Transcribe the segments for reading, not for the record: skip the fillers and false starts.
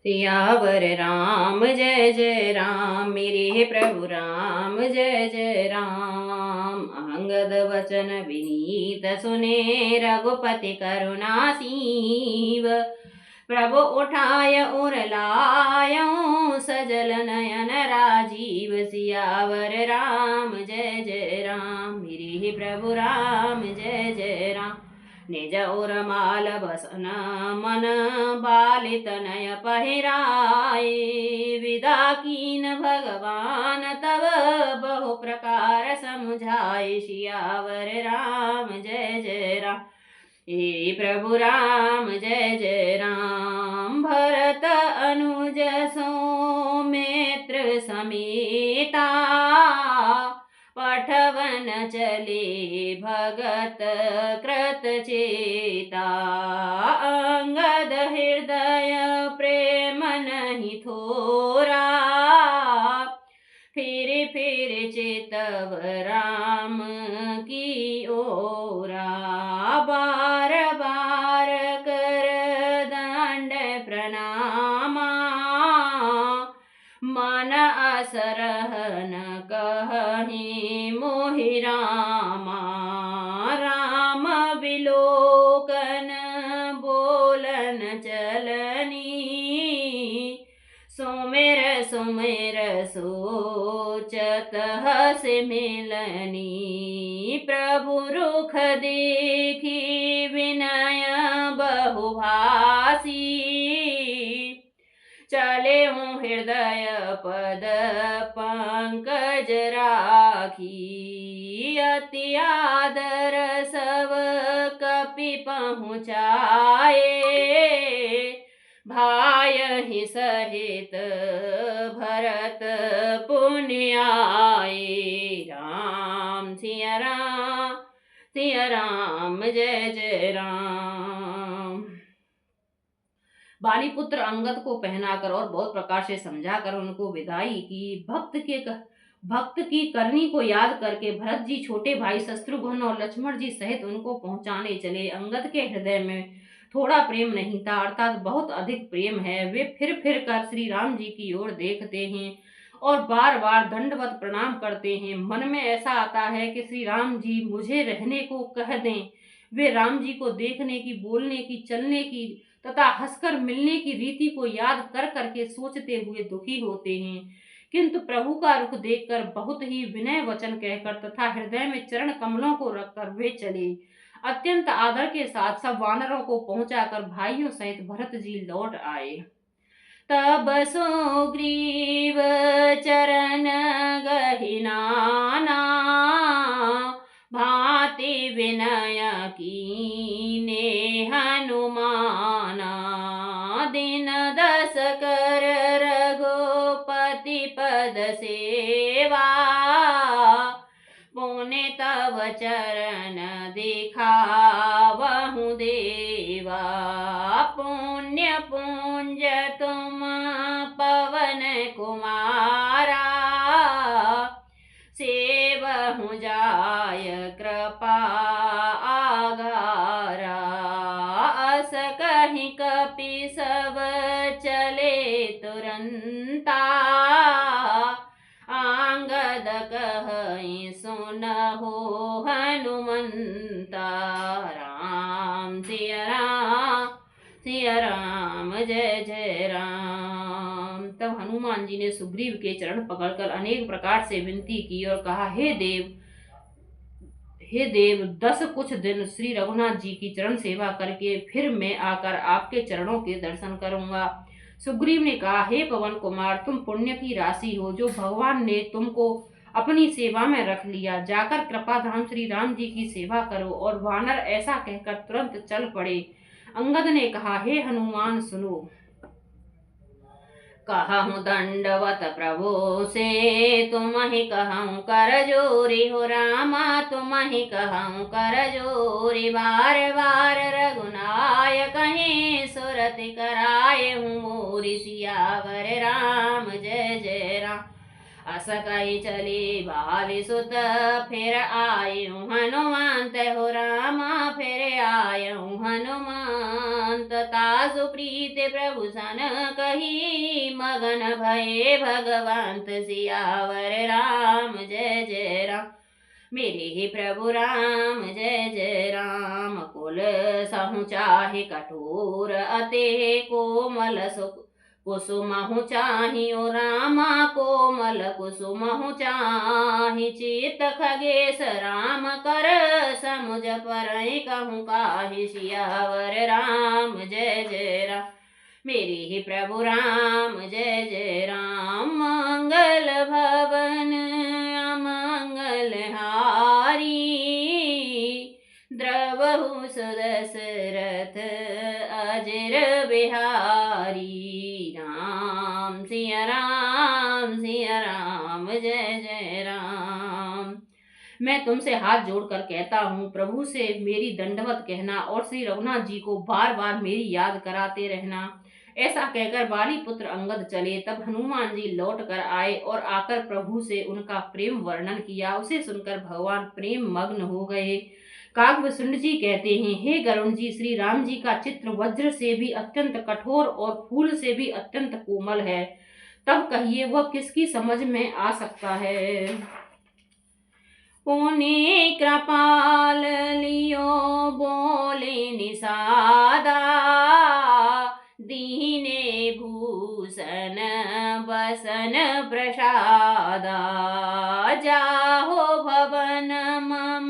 सियावर राम जय जय राम, मेरे प्रभु राम जय जय राम। अंगद वचन विनीत सुने, रघुपति करुणा सीव। प्रभु उठाय उर लायऊं, सजल नयन राजीव। सियावर राम जय जय राम, मेरे प्रभु राम जय जय राम। निज उर माल बसन मन, बालित नय पहिराए। विदा कीन भगवान तब, बहु प्रकार समुझाए। सियावर राम जय जय राम, हे प्रभु राम जय जय राम। भरत अनुज सौमित्र समेता, पठवन चले भगत कृत चेता। अंगद हृदय प्रेम नहीं थोरा, फिर चितव राम की ओरा। बार बार कर दंड प्रणामा, मन असरहन कहि मोहि रामा। राम विलोकन बोलन चलनी, सुमिर सुमिर सोचत हस मिलनी। प्रभु रुख देखी विनय बहुभासी, चले हूँ हृदय पद पंकज राखी। अति आदर सब कपि पहुँचाए, भाय ही सहित भरत पुण्य आए। राम सिया राम, सिया राम जय जय राम। बालीपुत्र अंगद को पहनाकर और बहुत प्रकार से समझाकर उनको विदाई की। भक्त की करनी को याद करके भरत जी छोटे भाई शत्रुघ्न और लक्ष्मण जी सहित उनको पहुंचाने चले। अंगद के हृदय में थोड़ा प्रेम नहीं था, अर्थात बहुत अधिक प्रेम है। वे फिर कर श्री राम जी की ओर देखते हैं और बार बार दंडवत प्रणाम करते हैं। मन में ऐसा आता है कि श्री राम जी मुझे रहने को कह दें। वे राम जी को देखने की, बोलने की, चलने की तथा हंसकर मिलने की रीति को याद कर करके सोचते हुए दुखी होते हैं, किंतु प्रभु का रुख देखकर बहुत ही विनय वचन कहकर तथा हृदय में चरण कमलों को रखकर वे चले। अत्यंत आदर के साथ सब वानरों को पहुंचाकर भाइयों सहित भरत जी लौट आए। तब सुग्रीव चरण गहिनाना, भांति विनय कीने हनुमाना। दिन 10 कर रघुपति पद सेवा, पुण्य तव चरण दिखावहु देवा। पुण्य पुंज तुम पवन कुमारा, सेवहु जाय कृपा आगारा। अस कहि कपि सब चले तुरंता, अंगद कहि सुनहु हनुमंता। राम सिया राम, सिया राम जय जय राम। तब हनुमान जी ने सुग्रीव के चरण पकड़कर अनेक प्रकार से विनती की और कहा, हे देव 10 कुछ दिन श्री रघुनाथ जी की चरण सेवा करके फिर मैं आकर आपके चरणों के दर्शन करूंगा। सुग्रीव ने कहा, हे पवन कुमार, तुम पुण्य की राशि हो जो भगवान ने तुमको अपनी सेवा में रख लिया। जाकर कृपाधाम श्री राम जी की सेवा करो। और वानर ऐसा कहकर तुरंत चल पड़े। अंगद ने कहा, हे हनुमान सुनो, कहूँ दंडवत प्रभु से, तुम ही कहूँ कर जोरी हो रामा। तुम ही कहूँ कर जोरी, बार बार रघुनायक कहीं सुरति कराए हूँ मोरी। सियावर राम जय जय राम, बस कही चले बाली सुत फिर आयु हनुमंत हो रामा फिर आयु हनुमंत तासु प्रीत प्रभु सन कही मगन भये भगवंत सियावर राम जय जय राम मेरे ही प्रभु राम जय जय राम कुल सहु चाहे कठोर अते कोमल सुख कुसुमहु चाहियो रामा कोमल कुसुमहु चाहि चित खगेश राम कर समुझ पर कहूँ काहि सियावर राम जय जय राम मेरे ही प्रभु राम जय जय राम मंगल भवन अमंगल हारी द्रवहु सुदशरथ अजर बिहारी राम सिया राम जय जय राम। मैं तुमसे हाथ जोड़कर कहता हूँ प्रभु से मेरी दंडवत कहना और श्री रघुनाथ जी को बार बार मेरी याद कराते रहना। ऐसा कहकर बाली पुत्र अंगद चले। तब हनुमान जी लौट कर आए और आकर प्रभु से उनका प्रेम वर्णन किया। उसे सुनकर भगवान प्रेम मग्न हो गए। काकभूषुंड जी कहते हैं, हे गरुण जी, श्री राम जी का चित्र वज्र से भी अत्यंत कठोर और फूल से भी अत्यंत कोमल है। तब कहिए वह किसकी समझ में आ सकता है। पुण्य कृपाल लियो बोले निषादा दीने भूषण बसन प्रसादा जाहो भवन मम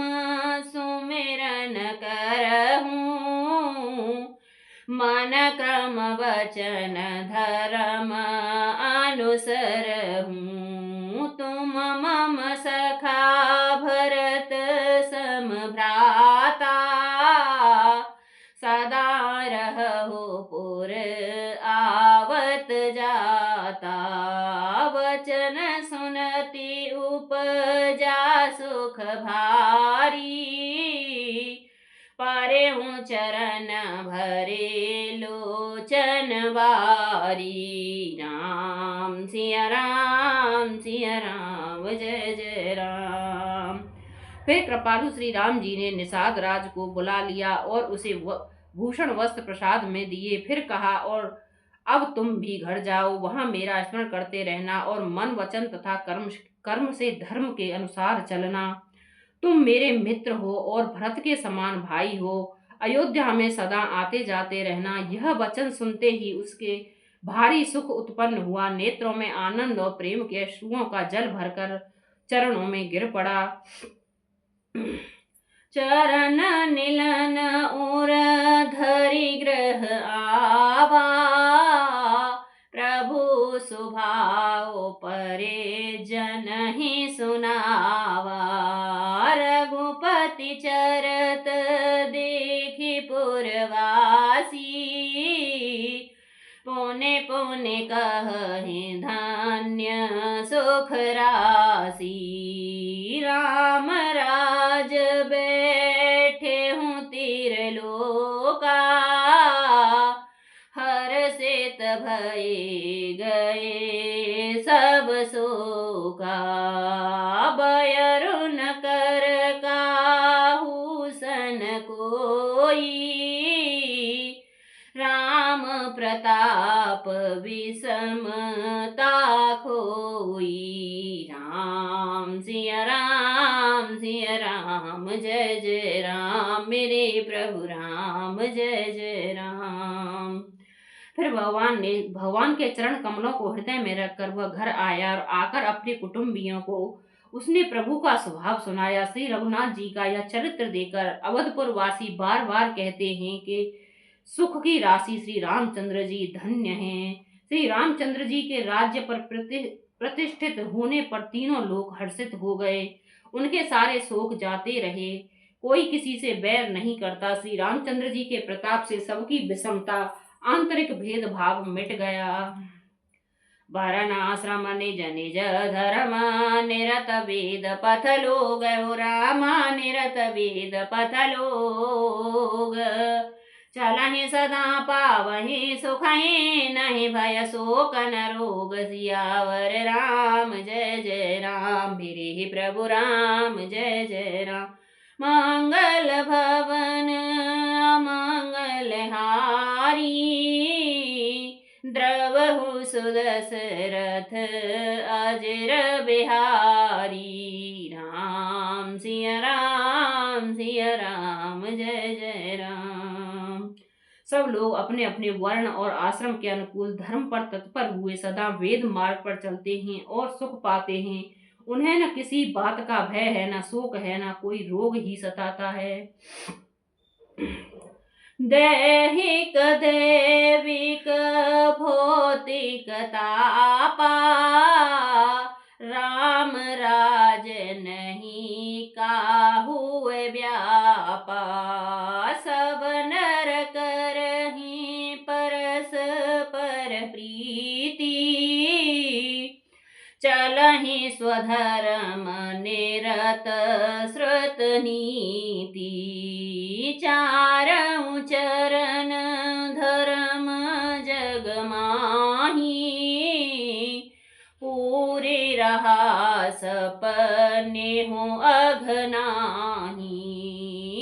सुमिरन करहूँ मन क्रम वचन धर्म अनुसरहूँ तुम मम सखा भरत सम भ्राता सदा रहो पुर आवत जाता वचन सुनती उपजा सुख भारी पारे चरण भरे लोचन बारी राम सिया राम जय जय राम। फिर कृपालु श्री राम जी ने निषाद राज को बुला लिया और उसे भूषण वस्त्र प्रसाद में दिए। फिर कहा, और अब तुम भी घर जाओ, वहां मेरा स्मरण करते रहना और मन वचन तथा कर्म से धर्म के अनुसार चलना। तुम मेरे मित्र हो और भरत के समान भाई हो। अयोध्या में सदा आते जाते रहना। यह वचन सुनते ही उसके भारी सुख उत्पन्न हुआ। नेत्रों में आनंद और प्रेम के अश्रुओं का जल भरकर चरणों में गिर पड़ा। चरण निलन उर धरि ग्रह आवा प्रभु सुभाव परे जन ही सुनावा रघुपति चरत देखि पुरवासी पुण्य पुण्य कहि धन्य सुख राशि राम राज बैठे हूँ तीरलोका हर सेत भये गए सब शोका बयरु न कर काहू सन कोई राम प्रताप विषमता खोई राम सिया राम जय जय राम मेरे प्रभु राम जय जय राम। फिर भगवान के चरण कमलों को हृदय में रखकर वह घर आया और आकर अपने कुटुंबियों को उसने प्रभु का स्वभाव सुनाया। श्री रघुनाथ जी का यह चरित्र देकर अवधपुर वासी बार बार कहते हैं कि सुख की राशि श्री रामचंद्र जी धन्य हैं। श्री रामचंद्र जी के राज्य पर प्रतिष्ठित होने पर तीनों लोग हर्षित हो गए। उनके सारे शोक जाते रहे। कोई किसी से बैर नहीं करता। श्री रामचंद्र जी के प्रताप से सबकी विषमता आंतरिक भेदभाव मिट गया। वर्णाश्रम निज निज धर्म निरत वेद पथ लोग रामा निरत वेद पथ लोग चलहि सदा पावहि सुखहि नहीं भय शोक न रोग सियावर राम जय जय राम। मेरे प्रभु राम जय जय राम। मंगल भवन मंगल हारी द्रवहु सुदशरथ अजर बिहारी। राम सिया राम जय जय राम। सब लोग अपने अपने वर्ण और आश्रम के अनुकूल धर्म पर तत्पर हुए सदा वेद मार्ग पर चलते हैं और सुख पाते हैं। उन्हें न किसी बात का भय है, न शोक है, न कोई रोग ही सताता है। दैहिक दैविक भौतिक तापा राम राज नहीं काहू व्यापा। सब नर करहि परस्पर प्रीति चलहि स्वधर्म निरत श्रुत नीति। चारऊ चरण धर्म जग माही पूरे रहा सपने हो अघनाही।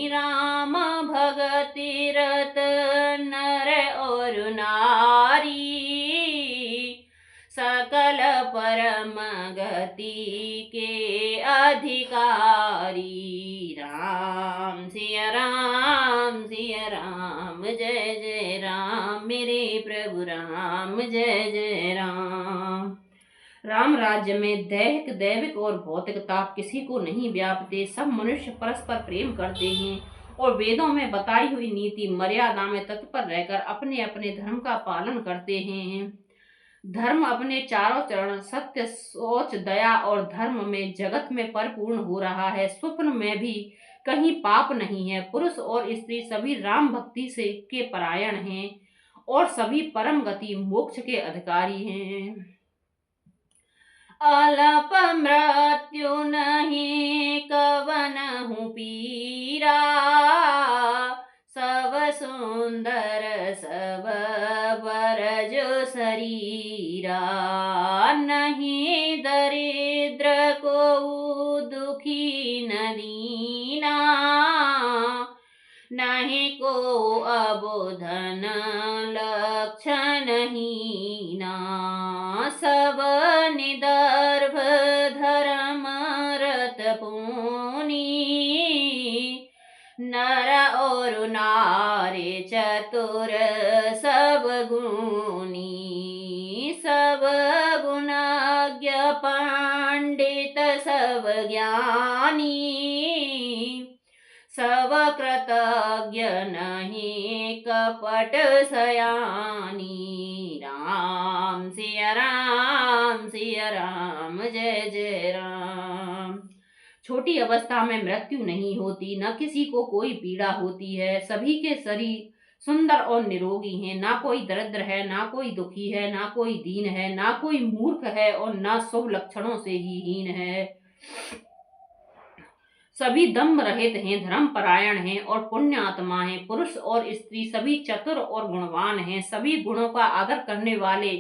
राम भगति रत नर और नारी सकल परम गति के अधिकारी। राम सिया राम जय जय राम। मेरे प्रभु राम जय जय राम। राम राज्य में दैहिक दैविक और भौतिक ताप किसी को नहीं व्यापते। सब मनुष्य परस्पर प्रेम करते हैं और वेदों में बताई हुई नीति मर्यादा में तत्पर रहकर अपने अपने धर्म का पालन करते हैं। धर्म अपने चारों चरण सत्य सोच दया और धर्म में जगत में परिपूर्ण हो रहा है। स्वप्न में भी कहीं पाप नहीं है। पुरुष और स्त्री सभी राम भक्ति से के परायण हैं और सभी परम गति मोक्ष के अधिकारी हैं। अलप मृत्यु नहीं कवनहु पीरा सब सुंदर सब बरज शरीरा। नहीं दरिद्र को दुखी न दीना नहीं को अबोधन लक्षण हीना। सब निदर्भ धर्म रत पुनी नर और नारी चतुर सब गुणी। सब गुणज्ञ पंडित सब ज्ञानी सब कृतज्ञ नहीं कपट सयानी। राम सिया राम जय जय राम। छोटी अवस्था में मृत्यु नहीं होती, न किसी को कोई पीड़ा होती है। सभी के शरीर सुंदर और निरोगी हैं। ना कोई दरिद्र है, ना कोई दुखी है, ना कोई दीन है, ना कोई मूर्ख है और ना शुभ लक्षणों से ही हीन है। सभी दम्भ रहित हैं, धर्म परायण हैं और पुण्य आत्मा हैं। पुरुष और स्त्री सभी चतुर और गुणवान हैं। सभी गुणों का आदर करने वाले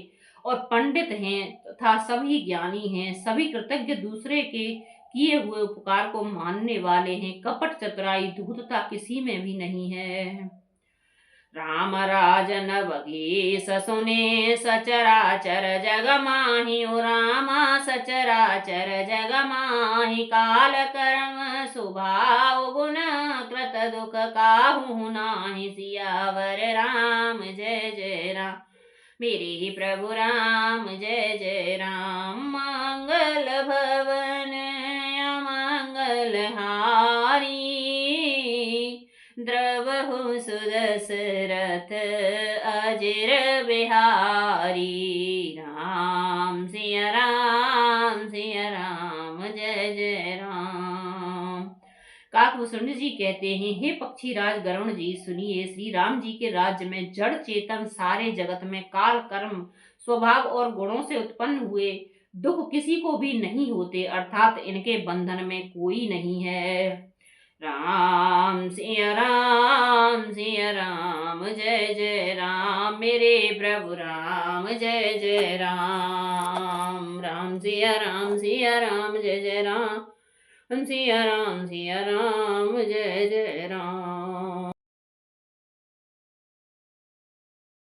और पंडित हैं तथा सभी ज्ञानी हैं। सभी कृतज्ञ दूसरे के किए हुए उपकार को मानने वाले हैं। कपट चतुराई धूर्तता किसी में भी नहीं है। राम राजन बगीस सुने सचराचर जग माही। ओ रामा सचराचर जग माही। काल कर्म स्वभाव गुण कृत दुख काहू नाही। सियावर राम जय जय राम। मेरे ही प्रभु राम जय जय राम। मंगल भवन अमंगल हारी द्रवहु सुदशरथ अजर बिहारी। राम सिया राम जय जय राम। काकभूषण जी कहते हैं, हे पक्षी राज गरुण जी सुनिए। श्री राम जी के राज्य में जड़ चेतन सारे जगत में काल कर्म स्वभाव और गुणों से उत्पन्न हुए दुख किसी को भी नहीं होते, अर्थात इनके बंधन में कोई नहीं है। सिया राम जय जय राम मेरे प्रभु राम जय जय राम सिया राम जय जय राम सिया राम जय जय राम।